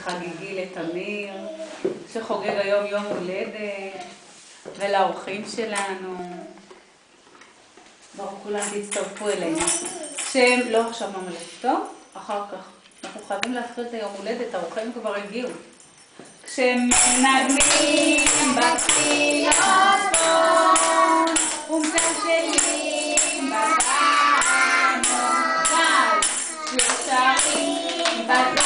וחגיגי לתמיר, שחוגג היום יום הולדת, ולאורחים שלנו. בואו כולם תצטרפו אלינו. שהם לא עכשיו ממלכתו, אחר כך. אנחנו חייבים להתחיל את היום הולדת, האורחים כבר הגיעו. כשמנגנים בקסילופון ומצלצלים בגנות, ושרים בגנות